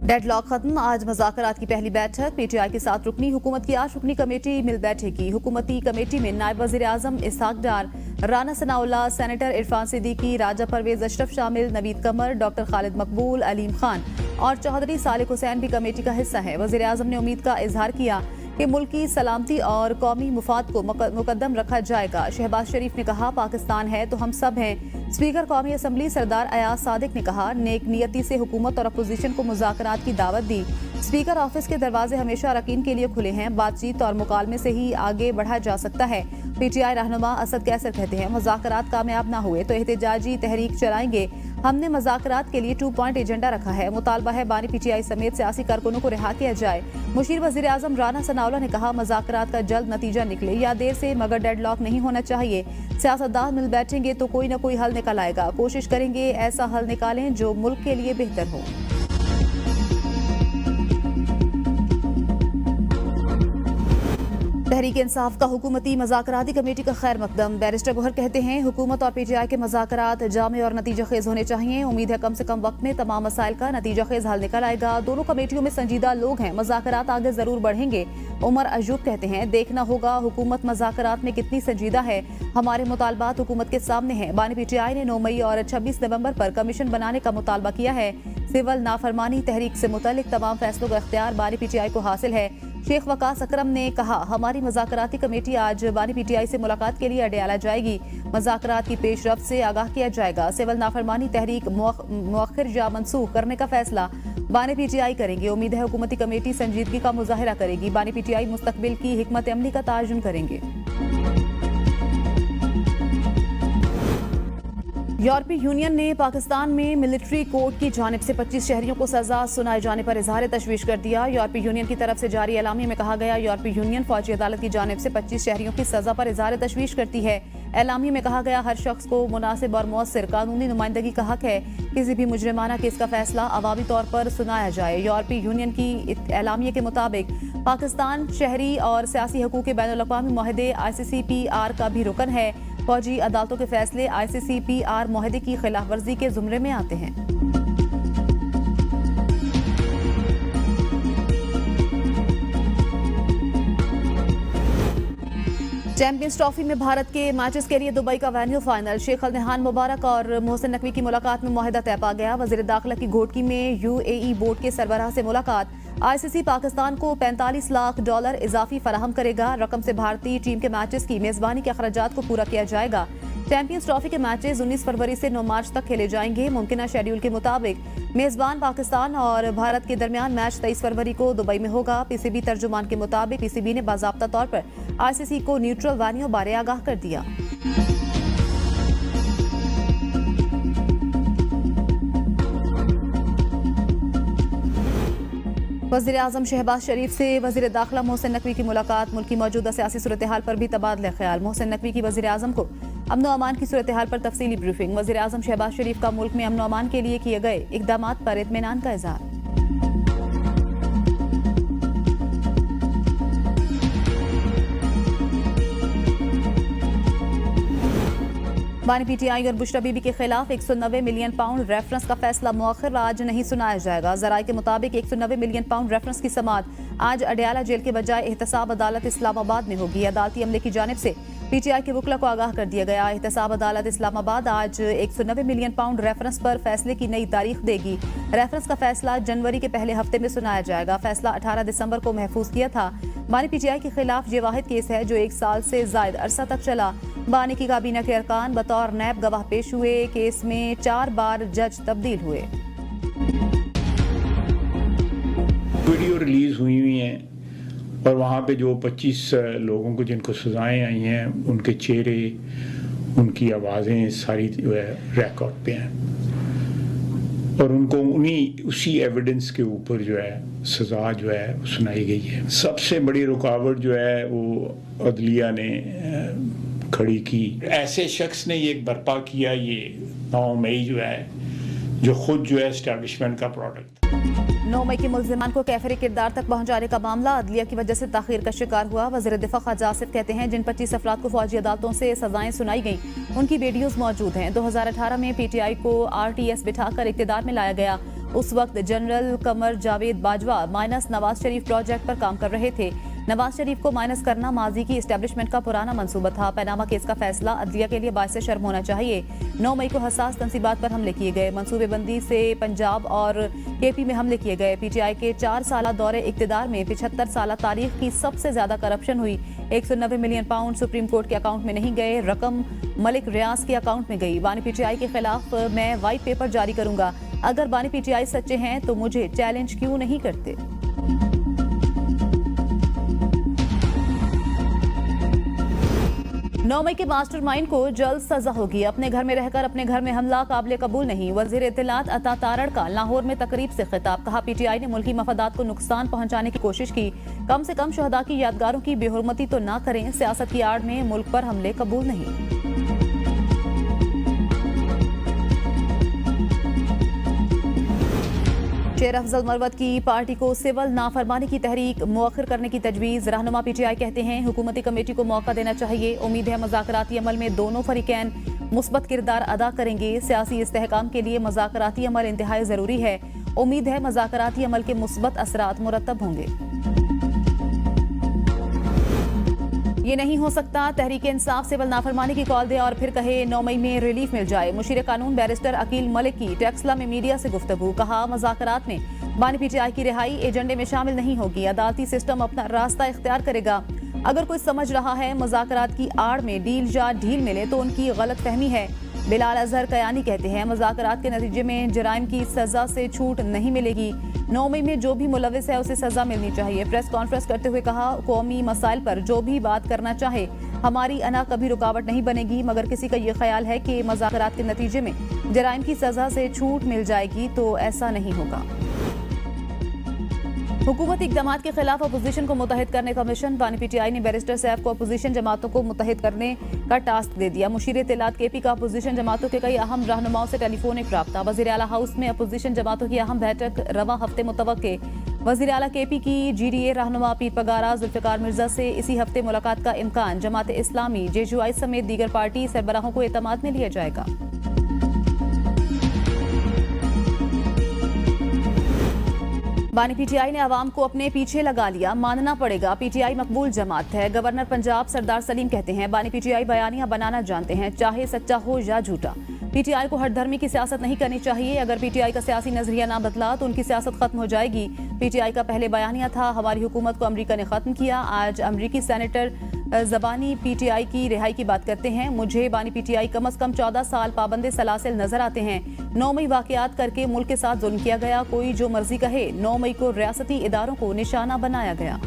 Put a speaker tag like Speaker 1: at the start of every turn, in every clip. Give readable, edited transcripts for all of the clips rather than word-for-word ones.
Speaker 1: Deadlock खत्म। आज मुज़ाकरात की पहली बैठक पीटीआई के साथ रुकनी हुकूमत की 8 रुकनी कमेटी मिल बैठेगी। हुकूमती कमेटी में नायब वज़ीर आज़म इसहाक डार, राना सनाउल्लाह, सेनेटर इरफान सिद्दीकी, राजा परवेज अशरफ शामिल, नवीद कमर, डॉक्टर खालिद मकबूल, अलीम खान और चौधरी सालिक हुसैन भी कमेटी का हिस्सा है। वज़ीर आज़म ने उम्मीद का इजहार किया कि मुल्क की सलामती और कौमी मुफाद को मुकद्दम रखा जाएगा। शहबाज शरीफ ने कहा, पाकिस्तान है तो हम सब हैं। स्पीकर कौमी असम्बली सरदार अयाज सादिक ने कहा, नेक नियति से हुकूमत और अपोजिशन को मुज़ाकरात की दावत दी। स्पीकर ऑफिस के दरवाजे हमेशा अरकान के लिए खुले हैं। बातचीत और मुकालमे से ही आगे बढ़ा जा सकता है। पीटीआई रहनुमा असद कैसर कहते हैं, मुज़ाकरात कामयाब न हुए तो एहतजाजी तहरीक चलाएंगे। हमने मुज़ाकरात के लिए 2 पॉइंट एजेंडा रखा है। मुतालबा है बानी पीटीआई समेत सियासी कारकुनों को रिहा किया जाए। मुशीर वज़ीर आज़म राना सनाउल्लाह ने कहा, मुज़ाकरात का जल्द नतीजा निकले या देर से, मगर डेडलॉक नहीं होना चाहिए। सियासतदान मिल बैठेंगे तो कोई न कोई हल निकल आएगा। कोशिश करेंगे ऐसा हल निकालें जो मुल्क के लिए बेहतर हो। तहरीक इंसाफ का हुकूमती मज़ाकराती कमेटी का खैर मकदम। बैरिस्टर गोहर कहते हैं, हुकूमत और पीटीआई के मज़ाकरात जामे और नतीजा खेज होने चाहिए। उम्मीद है कम से कम वक्त में तमाम मसाइल का नतीजा खेज हल निकल आएगा। दोनों कमेटियों में संजीदा लोग हैं, मज़ाकरात आगे जरूर बढ़ेंगे। उमर अयूब कहते हैं, देखना होगा हुकूमत मज़ाकरात में कितनी संजीदा है। हमारे मुतालबात हुकूमत के सामने हैं। बानी पीटीआई ने 9 मई और 26 नवंबर पर कमीशन बनाने का मुतालबा किया है। सिविल नाफरमानी तहरीक से मुतल्लिक तमाम फैसलों का इख्तियार बानी पीटीआई को हासिल है। शेख वकास अकरम ने कहा, हमारी मज़ाकराती कमेटी आज बानी पीटीआई से मुलाकात के लिए अडयाला जाएगी। मज़ाकरात की पेशरफ्त से आगाह किया जाएगा। सिविल नाफरमानी तहरीक मुअख्खर या मनसूख करने का फैसला बानी पीटीआई करेंगे। उम्मीद है हुकूमती कमेटी संजीदगी का मुजाहिरा करेगी। बानी पीटीआई मुस्तकबिल की हिकमत अमली का ताजुन करेंगे। यूरोपीय यूनियन ने पाकिस्तान में मिलिट्री कोर्ट की जानिब से 25 शहरियों को सजा सुनाए जाने पर इजहार तशवीश कर दिया। यूरोपीय यूनियन की तरफ से जारी एलामिया में कहा गया, यूरोपीय यूनियन फौजी अदालत की जानिब से 25 शहरियों की सजा पर इजहार तशवीश करती है। एलामिया में कहा गया, हर शख्स को मुनासिब और मौसर कानूनी नुमाइंदगी का हक है। किसी भी मुजरिमाना केस का फैसला अवामी तौर पर सुनाया जाए। यूरोपीय यूनियन की एलामिया के मुताबिक पाकिस्तान शहरी और सियासी हकूक़ के बैनुल-अक़वामी मुआहदे ICCPR का भी रुकन है। फौजी अदालतों के फैसले ICCPR मुआहदे की खिलाफ वर्जी के जुमरे में आते हैं। चैंपियंस ट्रॉफी में भारत के मैचेस के लिए दुबई का वेन्यू फाइनल। शेख अल नहान मुबारक और मोहसिन नकवी की मुलाकात में मुआहदा तय पा गया। वज़ीर दाखिला की घोटकी में UAE बोर्ड के सरबराह से मुलाकात। ICC पाकिस्तान को $45 लाख इजाफी फराहम करेगा। रकम से भारतीय टीम के मैचेस की मेजबानी के अखराजात को पूरा किया जाएगा। चैंपियंस ट्रॉफी के मैचेस 19 फरवरी से 9 मार्च तक खेले जाएंगे। मुमकिन शेड्यूल के मुताबिक मेजबान पाकिस्तान और भारत के दरमियान मैच 23 फरवरी को दुबई में होगा। PCB तर्जुमान के मुताबिक PCB ने बाज़ाब्ता तौर पर ICC को न्यूट्रल वेन्यू बारे आगाह कर दिया। वज़ीर आज़म शहबाज शरीफ से वज़ीर दाखिला मोहसिन नकवी की मुलाकात। मुल्क की मौजूदा सियासी सूरत हाल पर भी तबादला ख्याल। मोहसिन नकवी की वज़ीर आज़म को अमन व अमान की सूरत हाल पर तफसीली ब्रीफिंग। वज़ीर आज़म शहबाज शरीफ का मुल्क में अमन व अमान के लिए किए गए इक़दामात पर इत्मीनान का इज़हार। बानी पीटीआई और बुशरा बीबी के खिलाफ 190 मिलियन पाउंड रेफरेंस का फैसला मुअख्खर आज नहीं सुनाया जाएगा। ज़राए के मुताबिक 190 मिलियन पाउंड रेफरेंस की समाअत आज अडयाला जेल के बजाय एहतसाब अदालत इस्लामाबाद में होगी। अदालती अमले की जानिब से पीटीआई के वकला को आगाह कर दिया गया। एहतसाब अदालत इस्लामाबाद आज 190 मिलियन पाउंड रेफरेंस पर फैसले की नई तारीख देगी। रेफरेंस का फैसला जनवरी के पहले हफ्ते में सुनाया जाएगा। फैसला 18 दिसंबर को महफूज किया था। बानी पीटीआई के खिलाफ ये वाहिद केस है जो 1 साल से जायद अरसा तक चला। बानी की काबीना के अरकान बतौर नैब गवाह पेश हुए। केस में 4 बार जज तब्दील हुए।
Speaker 2: वीडियो रिलीज हुई हैं और वहाँ पे जो 25 लोगों को जिनको सजाएं आई हैं, उनके चेहरे, उनकी आवाज़ें सारी जो है रिकॉर्ड पे हैं और उनको उसी एविडेंस के ऊपर जो है सज़ा जो है सुनाई गई है। सबसे बड़ी रुकावट जो है वो अदलिया ने खड़ी की। ऐसे शख्स ने ये बर्पा किया, ये 9 मई जो है, जो खुद जो है एस्टैब्लिशमेंट का प्रोडक्ट।
Speaker 1: 9 मई के मुल्जिमान को कैफरी किरदार तक पहुंचाने का मामला अदलिया की वजह से ताखीर का शिकार हुआ। वज़ीर दिफा ख़ाजा आसिफ कहते हैं, जिन 25 अफराद को फौजी अदालतों से सजाएं सुनाई गईं उनकी वीडियोज मौजूद हैं। 2018 में PTI को RTS बिठाकर इक़्तिदार में लाया गया। उस वक्त general Qamar Javed Bajwa minus Nawaz Sharif project पर काम कर रहे थे। नवाज शरीफ को माइनस करना माजी की एस्टेब्लिशमेंट का पुराना मंसूबा था। पनामा केस का फैसला अदलिया के लिए बाइस शर्म होना चाहिए। 9 मई को हसास तंसीबात पर हमले किए गए। मंसूबेबंदी से पंजाब और केपी में हमले किए गए। पीटीआई के 4 साल दौरे इक्तिदार में 75 साल तारीख की सबसे ज्यादा करप्शन हुई। 190 मिलियन पाउंड सुप्रीम कोर्ट के अकाउंट में नहीं गए, रकम मलिक रियाज के अकाउंट में गई। बानी पीटीआई के खिलाफ मैं व्हाइट पेपर जारी करूंगा। अगर बानी पीटीआई सच्चे हैं तो मुझे चैलेंज क्यों नहीं करते। नौ मई के मास्टरमाइंड को जल्द सजा होगी। अपने घर में रहकर अपने घर में हमला काबिल कबूल नहीं। वजीर इत्तलात अता तारड़ का लाहौर में तकरीब से खिताब। कहा पीटीआई ने मुल्की मफादात को नुकसान पहुंचाने की कोशिश की। कम से कम शहदा की यादगारों की बेहुरमती तो ना करें। सियासत की आड़ में मुल्क पर हमले कबूल नहीं। शेर अफजल मरवत की पार्टी को सिविल नाफरमानी की तहरीक मुअख्खर करने की तजवीज़। रहनुमा पीटीआई कहते हैं हुकूमती कमेटी को मौका देना चाहिए। उम्मीद है मुज़ाकराती अमल में दोनों फरीकैन मुस्बत किरदार अदा करेंगे। सियासी इस्तेहकाम के लिए मुज़ाकराती अमल इंतहाई ज़रूरी है। उम्मीद है मुज़ाकराती अमल के मुस्बत असरात मुरतब होंगे। ये नहीं हो सकता तहरीक इंसाफ सिविल नाफरमानी की कॉल दे और फिर कहे 9 मई में रिलीफ मिल जाए। मुशीर कानून बैरिस्टर अकील मलिक की टेक्सला में मीडिया से गुफ्तगू। कहा मुज़ाकरात में बानी पीटीआई की रिहाई एजेंडे में शामिल नहीं होगी। अदालती सिस्टम अपना रास्ता इख्तियार करेगा। अगर कोई समझ रहा है मुज़ाकरात की आड़ में डील या ढील मिले तो उनकी गलत फहमी है। बिलाल अजहर कयानी कहते हैं मुज़ाकरात के नतीजे में जराइम की सजा से छूट नहीं मिलेगी। 9 मई में जो भी मुलविस है उसे सजा मिलनी चाहिए। प्रेस कॉन्फ्रेंस करते हुए कहा कौमी मसाइल पर जो भी बात करना चाहे हमारी अना कभी रुकावट नहीं बनेगी। मगर किसी का ये ख्याल है कि मुज़ाकरात के नतीजे में जराइम की सजा से छूट मिल जाएगी तो ऐसा नहीं होगा। हुकूमती इक़दामात के खिलाफ अपोजिशन को मुतहद करने का मिशन। बानी पीटीआई ने बैरिस्टर सैफ को अपोजिशन जमातों को मुतहद करने का टास्क दे दिया। मुशीर इत्तलात केपी का अपोजिशन जमातों के कई अहम रहनुमाओं से टेलीफोनिक राब्ता। वज़ीर आला हाउस में अपोजिशन जमातों की अहम बैठक रवां हफ्ते मुतवक्के। वज़ीर आला केपी की GDA रहनुमा पीर पगारा जुल्फ़िकार मिर्जा से इसी हफ्ते मुलाकात का इम्कान। जमात इस्लामी JUI समेत दीगर पार्टी सरबराहों को एतमाद में लिया जाएगा। बानी पीटीआई ने आवाम को अपने पीछे लगा लिया, मानना पड़ेगा। पीटीआई मकबूल जमात है। गवर्नर पंजाब सरदार सलीम कहते हैं बानी पीटीआई बयानियां बनाना जानते हैं, चाहे सच्चा हो या झूठा। पीटीआई को हर धर्मी की सियासत नहीं करनी चाहिए। अगर पीटीआई का सियासी नजरिया ना बदला तो उनकी सियासत खत्म हो जाएगी। पीटीआई का पहले बयानिया था हमारी हुकूमत को अमरीका ने खत्म किया। आज अमरीकी सेनेटर ज़बानी पीटीआई की रिहाई की बात करते हैं। मुझे बानी पीटीआई कम से कम 14 साल पाबंदे सलासिल नजर आते हैं। 9 मई वाकयात करके मुल्क के साथ जुल्म किया गया। कोई जो मर्जी कहे, 9 मई को रियासती इदारों को निशाना बनाया गया।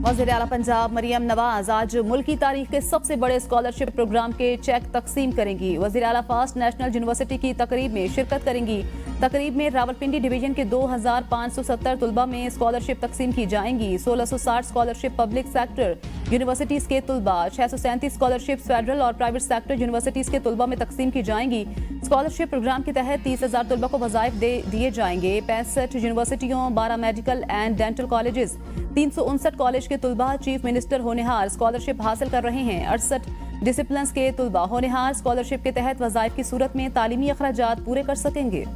Speaker 1: वज़ीर आला पंजाब मरियम नवाज आज मुल्क की तारीख के सबसे बड़े स्कॉलरशिप प्रोग्राम के चेक तकसीम करेंगी। वज़ीर आला फास्ट नेशनल यूनिवर्सिटी की तकरीब में शिरकत करेंगी। तकरीब में रावलपिंडी डिवीजन के 2570 तुलबा में स्कॉलरशिप तकसीम की जाएंगी। 1660 स्कॉलरशिप पब्लिक सेक्टर यूनिवर्सिटीज के तुलबा, 637 स्कॉलरशिप फेडरल और प्राइवेट सेक्टर यूनिवर्सिटीज के तुलबा में तकसीम की जाएंगी। स्कॉलरशिप प्रोग्राम के तहत 30,000 तुलबा को वज़ाइफ दिए जाएंगे। 65 यूनिवर्सिटियों, 12 medical and dental colleges, 359 college के तुलबा चीफ मिनिस्टर होनहार स्कॉलरशिप हासिल कर रहे हैं। 68 डिसिप्लिन के तुलबा होनहार स्कॉलरशिप के तहत वज़ाइफ की सूरत में तालीमी अखराजात पूरे कर सकेंगे।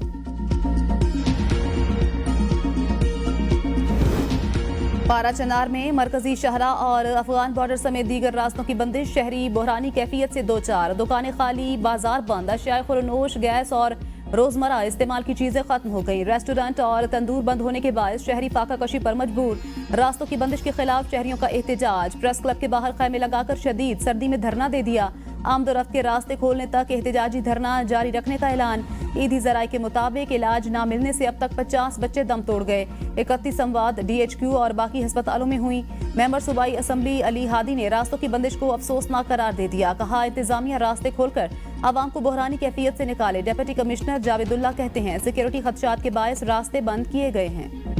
Speaker 1: पारा चनार में मरकजी शहरा और अफगान बॉर्डर समेत दीगर रास्तों की बंदिश। शहरी बहरानी कैफियत से दो चार, दुकानें खाली, बाजार बंद। अशिया खुरनोश, गैस और रोजमर्रा इस्तेमाल की चीजें खत्म हो गई। रेस्टोरेंट और तंदूर बंद होने के बाद शहरी फाका कशी पर मजबूर। रास्तों की बंदिश के खिलाफ शहरियों का एहतजाज। प्रेस क्लब के बाहर खैमे लगाकर शदीद सर्दी में धरना दे दिया। आमदोरफ्त के रास्ते खोलने तक एहतजाजी धरना जारी रखने का ऐलान। ईदी जराये के मुताबिक इलाज न मिलने से अब तक 50 बच्चे दम तोड़ गए। 31 संवाद DHQ और बाकी अस्पतालों में हुई। मेंबर सूबाई असम्बली अली हादी ने रास्तों की बंदिश को अफसोसनाक करार दे दिया। कहा इंतजामिया रास्ते खोलकर आवाम को बहरानी कैफियत से निकाले। डिप्टी कमिश्नर जावेदुल्ला कहते हैं सिक्योरिटी खदशात के बायस रास्ते बंद किए गए हैं।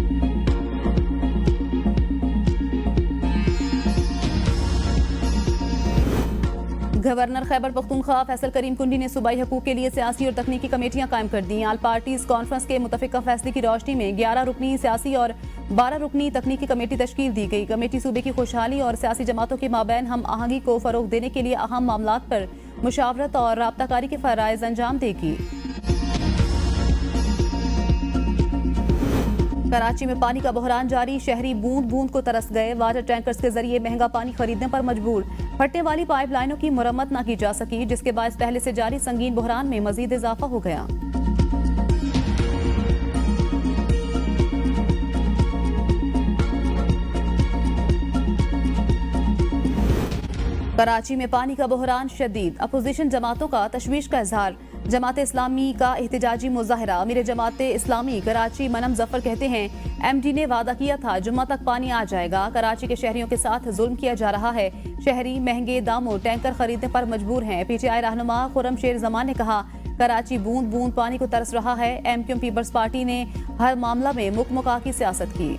Speaker 1: गवर्नर खैबर पख्तूनख्वा फैसल करीम कुंडी ने सूबाई हकूक के लिए सियासी और तकनीकी कमेटियां कायम कर दी। आल पार्टीज कॉन्फ्रेंस के मुतफिका फैसले की रोशनी में 11 रुकनी सियासी और 12 रुकनी तकनीकी कमेटी तश्कील दी गई। कमेटी सूबे की खुशहाली और सियासी जमातों के माबैन हम आहंगी को फरोग देने के लिए अहम मामलात पर मुशावरत और राब्ताकारी के फराइज अंजाम देगी। कराची में पानी का बहरान जारी, शहरी बूंद बूंद को तरस गए। वाटर टैंकर्स के जरिए महंगा पानी खरीदने पर मजबूर। फटने वाली पाइपलाइनों की मुरम्मत न की जा सकी, जिसके बायस पहले से जारी संगीन बहरान में मजीद इजाफा हो गया। कराची में पानी का बहरान शदीद, अपोजिशन जमातों का तशवीश का इजहार। जमात इस्लामी का एहतजाजी मुजाहरा। अमीर जमात इस्लामी कराची मनम जफर कहते हैं, एमडी ने वादा किया था जुम्मा तक पानी आ जाएगा। कराची के शहरियों के साथ जुल्म किया जा रहा है। शहरी महंगे दामों टैंकर खरीदने पर मजबूर हैं। पीटीआई रहनुमा खुर्रम शेर जमान ने कहा, कराची बूंद बूंद पानी को तरस रहा है। एमक्यूएम पीपल्स पार्टी ने हर मामला में मुकमुका की सियासत की।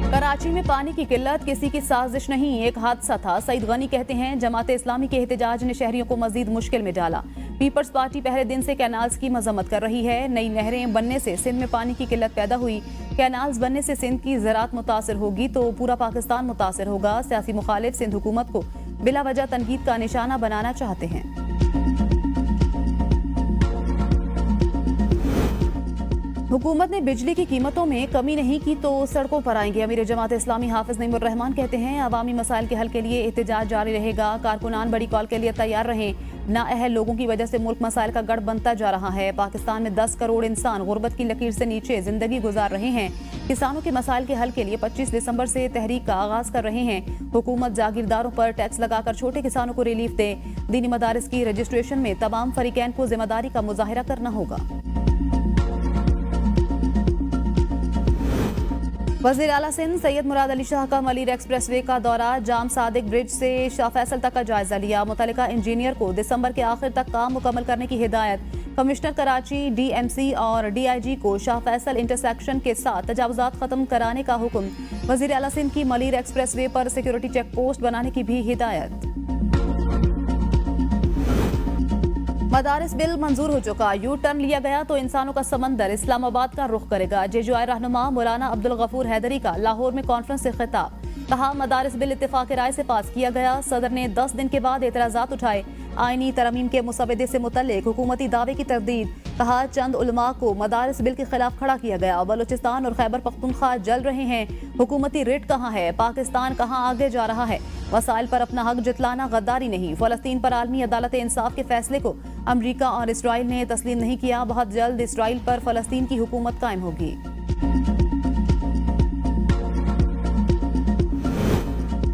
Speaker 1: कराची में पानी की किल्लत किसी की साजिश नहीं, एक हादसा था। सईद गनी कहते हैं, जमात इस्लामी के एहतजाज ने शहरियों को मजीद मुश्किल में डाला। पीपल्स पार्टी पहले दिन से कैनाल्स की मजम्मत कर रही है। नई नहरें बनने से सिंध में पानी की किल्लत पैदा हुई। कैनाल्स बनने से सिंध की ज़राअत मुतासर होगी तो पूरा पाकिस्तान मुतासर होगा। सियासी मुखालिफ सिंध हुकूमत को बिला वजह तनकीद का निशाना बनाना चाहते हैं। हुकूमत ने बिजली की कीमतों में कमी नहीं की तो सड़कों पर आएंगे। अमीर जमात इस्लामी हाफिज नईमुर रहमान कहते हैं, अवामी मसाइल के हल के लिए एहतजाज जारी रहेगा। कारकुनान बड़ी कॉल के लिए तैयार रहें। नाअहल लोगों की वजह से मुल्क मसाइल का गढ़ बनता जा रहा है। पाकिस्तान में 10 करोड़ इंसान गुर्बत की लकीर से नीचे जिंदगी गुजार रहे हैं। किसानों के मसाइल के हल के लिए 25 दिसंबर से तहरीक का आगाज कर रहे हैं। हुकूमत जागीरदारों पर टैक्स लगाकर छोटे किसानों को रिलीफ दे। दीनी मदारिस की रजिस्ट्रेशन में तमाम फरीकैन को जिम्मेदारी का मुजाहिरा करना होगा। वज़ीर आला सिंध सैयद मुराद अली शाह का मलीर एक्सप्रेस वे का दौरा। जाम सादिक ब्रिज से शाह फैसल तक का जायजा लिया। मुतल्लिका इंजीनियर को दिसंबर के आखिर तक काम मुकम्मल करने की हिदायत। कमिश्नर कराची, डीएमसी और डीआईजी को शाह फैसल इंटरसेक्शन के साथ तजावुजात खत्म कराने का हुक्म। वज़ीर आला सिंध की मलीर एक्सप्रेस वे पर सिक्योरिटी चेक पोस्ट बनाने की भी हिदायत। मदारिस बिल मंजूर हो चुका, यू टर्न लिया गया तो इंसानों का समंदर इस्लामाबाद का रुख करेगा। जेजुआई रहनुमा मौलाना अब्दुल गफूर हैदरी का लाहौर में कॉन्फ्रेंस से खिताब। कहा, मदारिस बिल इत्तेफाक राय से पास किया गया। सदर ने 10 दिन के बाद एतराजात उठाए। आईनी तरमीम के मुसवदे से मुतल्लिक हुकूमती दावे की तरदीद। कहा, चंद उलमा को मदारिस बिल के खिलाफ खड़ा किया गया। बलूचिस्तान और खैबर पख्तूनख्वा जल रहे हैं। हुकूमती रिट कहाँ है? पाकिस्तान कहाँ आगे जा रहा है? वसाइल पर अपना हक जतलाना गद्दारी नहीं। फलस्तीन पर आलमी अदालत इंसाफ के फैसले को अमरीका और इसराइल ने तस्लीम नहीं किया। बहुत जल्द इसराइल पर फलस्तीन की हुकूमत कायम होगी।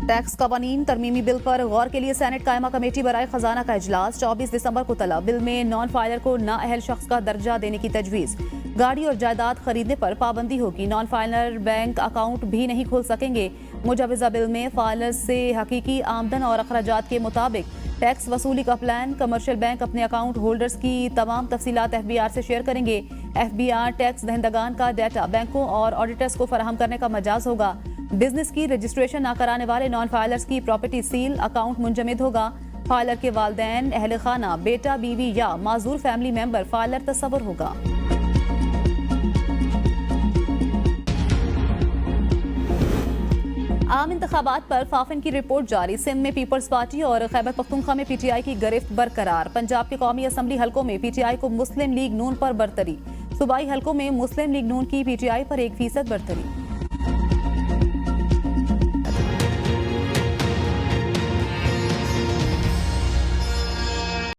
Speaker 1: टैक्स कवानीन तरमीमी बिल पर गौर के लिए सेनेट कायमा कमेटी बराए खजाना का इजलास 24 दिसंबर को तलब। बिल में नॉन फाइलर को नाअहल शख्स का दर्जा देने की तजवीज़। गाड़ी और जायदाद खरीदने पर पाबंदी होगी। नॉन फाइलर बैंक अकाउंट भी नहीं खोल सकेंगे। मुजवजा बिल में फाइलर से हकीकी आमदन और अखराजात के मुताबिक टैक्स वसूली का प्लान। कमर्शियल बैंक अपने अकाउंट होल्डर्स की तमाम तफसीलात FBI से शेयर करेंगे। FBI टैक्स दहंदगान का डाटा बैंकों और ऑडिटर्स को फराहम करने का मजाज होगा। बिजनेस की रजिस्ट्रेशन न कराने वाले नॉन फाइलर्स की प्रॉपर्टी सील, अकाउंट मुंजमद होगा। फाइलर के वालिदैन, अहल खाना, बेटा, बीवी या माजूर फैमिली मेंबर फाइलर तस्वर होगा। आम इंतखाबात पर फाफिन की रिपोर्ट जारी। सिंध में पीपल्स पार्टी और खैबर पख्तूनख्वा में पीटीआई की गिरफ्त बरकरार। पंजाब के कौमी असम्बली हलकों में पीटीआई को मुस्लिम लीग नून पर बरतरी। सूबाई हलकों में मुस्लिम लीग नून की पीटीआई पर 1% बरतरी।